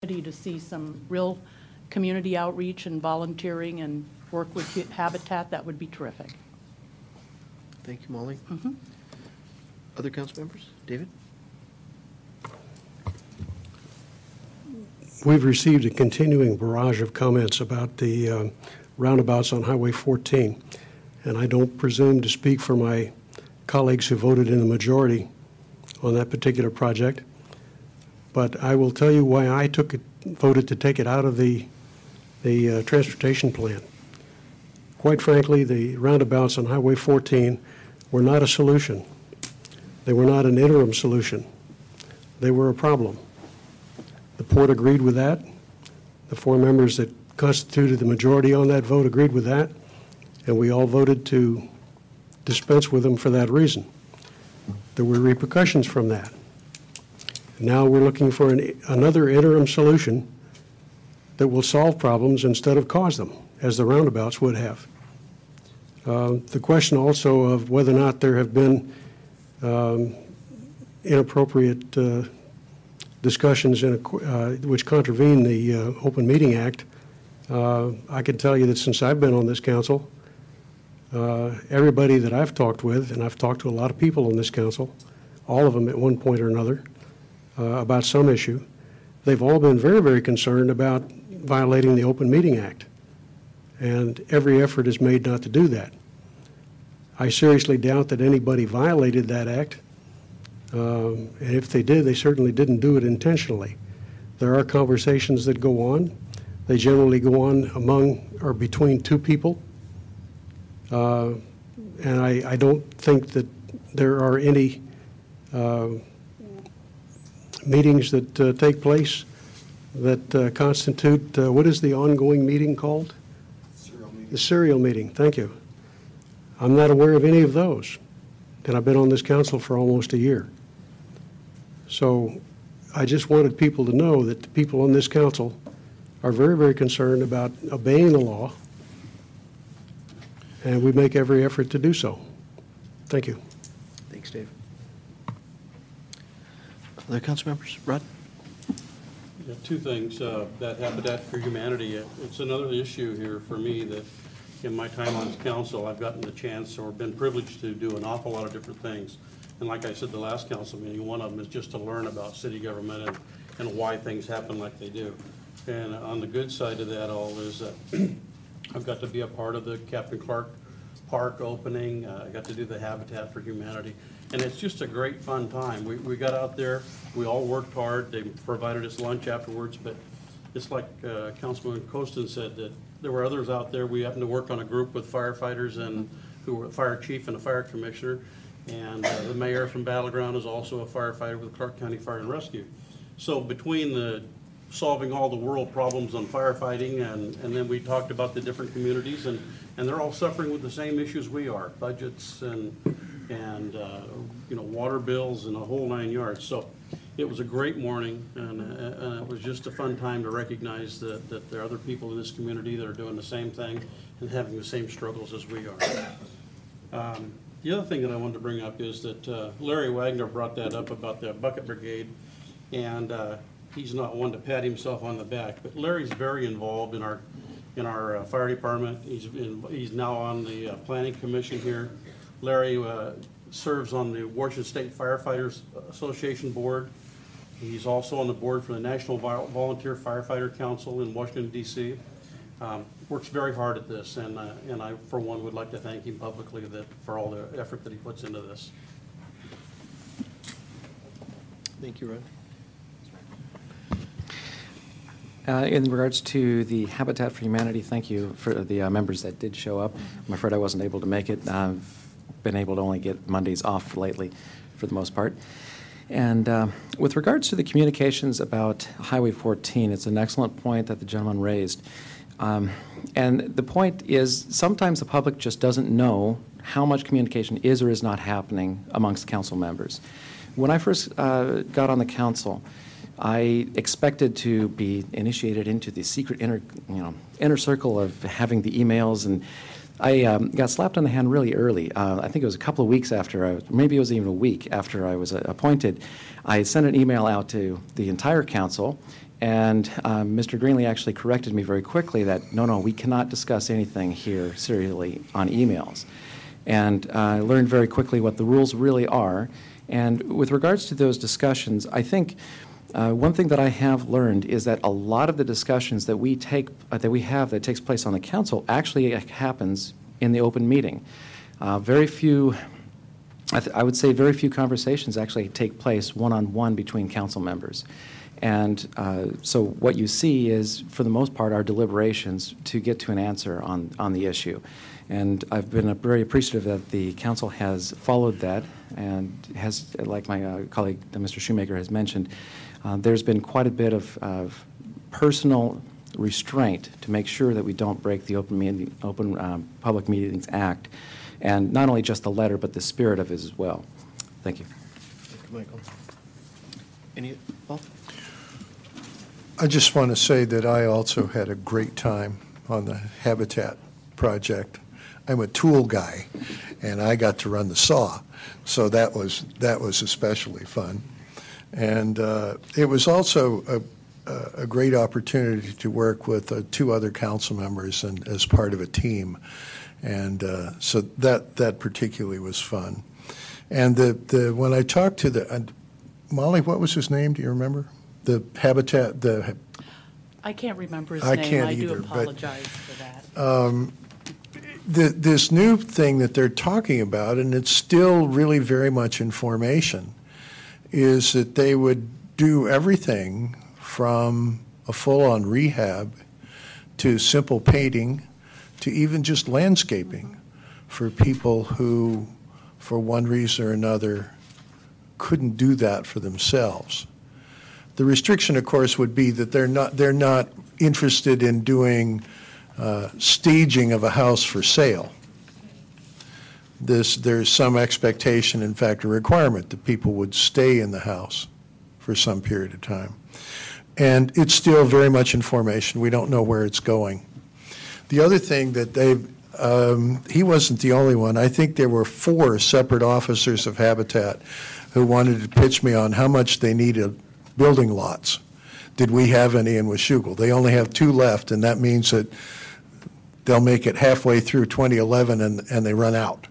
to see some real community outreach and volunteering and work with Habitat, that would be terrific. Thank you, Molly. Other council members? David? We've received a continuing barrage of comments about the roundabouts on Highway 14, and I don't presume to speak for my colleagues who voted in the majority on that particular project, but I will tell you why I voted to take it out of the transportation plan. Quite frankly, the roundabouts on Highway 14 were not a solution. They were not an interim solution. They were a problem. The port agreed with that. The 4 members that constituted the majority on that vote agreed with that, and we all voted to dispense with them for that reason. There were repercussions from that. Now we're looking for another interim solution that will solve problems instead of cause them, as the roundabouts would have. The question also of whether or not there have been inappropriate discussions which contravene the Open Meeting Act, I can tell you that since I've been on this council, everybody that I've talked with, and I've talked to a lot of people on this council, all of them at one point or another, about some issue, they've all been very, very concerned about violating the Open Meeting Act. And every effort is made not to do that. I seriously doubt that anybody violated that act. And if they did, they certainly didn't do it intentionally. There are conversations that go on. They generally go on among or between 2 people. And I don't think that there are any meetings that take place that constitute, what is the ongoing meeting called? Serial meeting. The serial meeting, thank you. I'm not aware of any of those, and I've been on this council for almost a year. So I just wanted people to know that the people on this council are very, very concerned about obeying the law, and we make every effort to do so. Thank you. Thanks, Dave. Other council members? Rod? Yeah, 2 things. That Habitat for Humanity, it's another issue here for me that in my time on council, I've gotten the chance or been privileged to do an awful lot of different things. And like I said, the last council meeting, one of them is just to learn about city government and why things happen like they do. And on the good side of that all is that I've got to be a part of the Captain Clark Park opening. I got to do the Habitat for Humanity. And it's just a great fun time. We got out there, we all worked hard. They provided us lunch afterwards, but it's like Councilman Costin said, that there were others out there. We happened to work on a group with firefighters and who were a fire chief and a fire commissioner. And the mayor from Battleground is also a firefighter with Clark County Fire and Rescue. So between the solving all the world problems on firefighting and then we talked about the different communities and they're all suffering with the same issues we are, budgets and you know, water bills and a whole 9 yards. So it was a great morning, and it was just a fun time to recognize that there are other people in this community that are doing the same thing and having the same struggles as we are. The other thing that I wanted to bring up is that Larry Wagner brought that up about the bucket brigade, and he's not one to pat himself on the back, but Larry's very involved in our fire department. He's now on the planning commission here. Larry serves on the Washington State Firefighters Association board. He's also on the board for the National Volunteer Firefighter Council in Washington, D.C. Works very hard at this, and I, for one, would like to thank him publicly for all the effort that he puts into this. Thank you, Rod. In regards to the Habitat for Humanity, thank you for the members that did show up. I'm afraid I wasn't able to make it. I've been able to only get Mondays off lately for the most part. And with regards to the communications about Highway 14, it's an excellent point that the gentleman raised. And the point is sometimes the public just doesn't know how much communication is or is not happening amongst council members. When I first got on the council, I expected to be initiated into the secret inner circle of having the emails, and I got slapped on the hand really early. I think it was a couple of weeks after, maybe it was even a week after I was appointed. I sent an email out to the entire council And Mr. Greenlee actually corrected me very quickly that, no, we cannot discuss anything here serially on emails. And I learned very quickly what the rules really are. And with regards to those discussions, I think one thing that I have learned is that a lot of the discussions that we have that takes place on the council actually happens in the open meeting. Very few, I would say very few conversations actually take place one-on-one between council members. And so what you see is, for the most part, our deliberations to get to an answer on the issue. And I've been very appreciative that the council has followed that and has, like my colleague, Mr. Shoemaker, has mentioned, there's been quite a bit of personal restraint to make sure that we don't break the Open Public Meetings Act, and not only just the letter, but the spirit of it as well. Thank you. Thank you, Michael. Any, Paul? I just want to say that I also had a great time on the Habitat project. I'm a tool guy, and I got to run the saw, so that was especially fun. And it was also a great opportunity to work with 2 other council members and as part of a team, and so that particularly was fun. And when I talked to Molly, what was his name? Do you remember? The Habitat, I can't remember his I name. can't I do either, but, apologize for that. this new thing that they're talking about, and it's still really very much in formation, is that they would do everything from a full-on rehab to simple painting to even just landscaping for people who, for one reason or another, couldn't do that for themselves. The restriction, of course, would be that they're not interested in doing staging of a house for sale. There's some expectation, in fact, a requirement that people would stay in the house for some period of time. And it's still very much in formation. We don't know where it's going. The other thing that he wasn't the only one. I think there were 4 separate officers of Habitat who wanted to pitch me on how much they needed building lots. Did we have any in Washougal? They only have 2 left, and that means that they'll make it halfway through 2011 and they run out.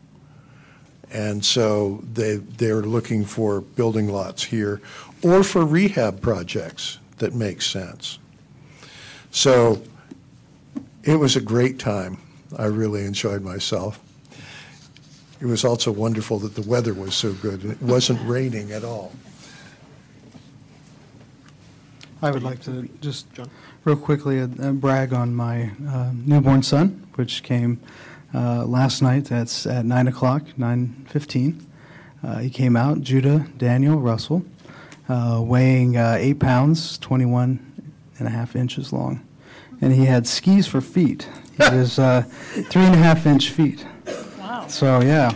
And so they're looking for building lots here or for rehab projects that make sense. So it was a great time. I really enjoyed myself. It was also wonderful that the weather was so good and it wasn't raining at all. I would like to just real quickly brag on my newborn son, which came last night. That's at 9 o'clock, 9:15. He came out, Judah Daniel Russell, weighing 8 pounds, 21.5 inches long. And he had skis for feet. He was 3.5-inch feet. Wow. So, yeah.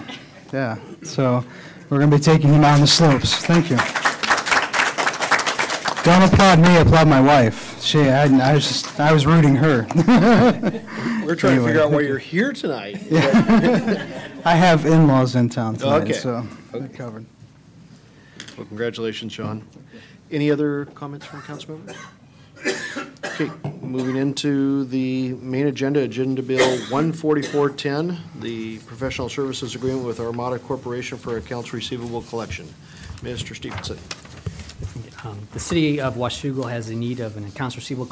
So we're going to be taking him out on the slopes. Thank you. Don't applaud me, applaud my wife. I was rooting her. We're trying to figure out why you're here tonight. I have in-laws in town tonight, Okay. so I'm covered. Well, congratulations, Sean. Any other comments from council members? Okay, moving into the main agenda, Agenda Bill 14410, the professional services agreement with Armada Corporation for accounts receivable collection. Mr. Stevenson. The city of Washougal has a need of an accounts receivable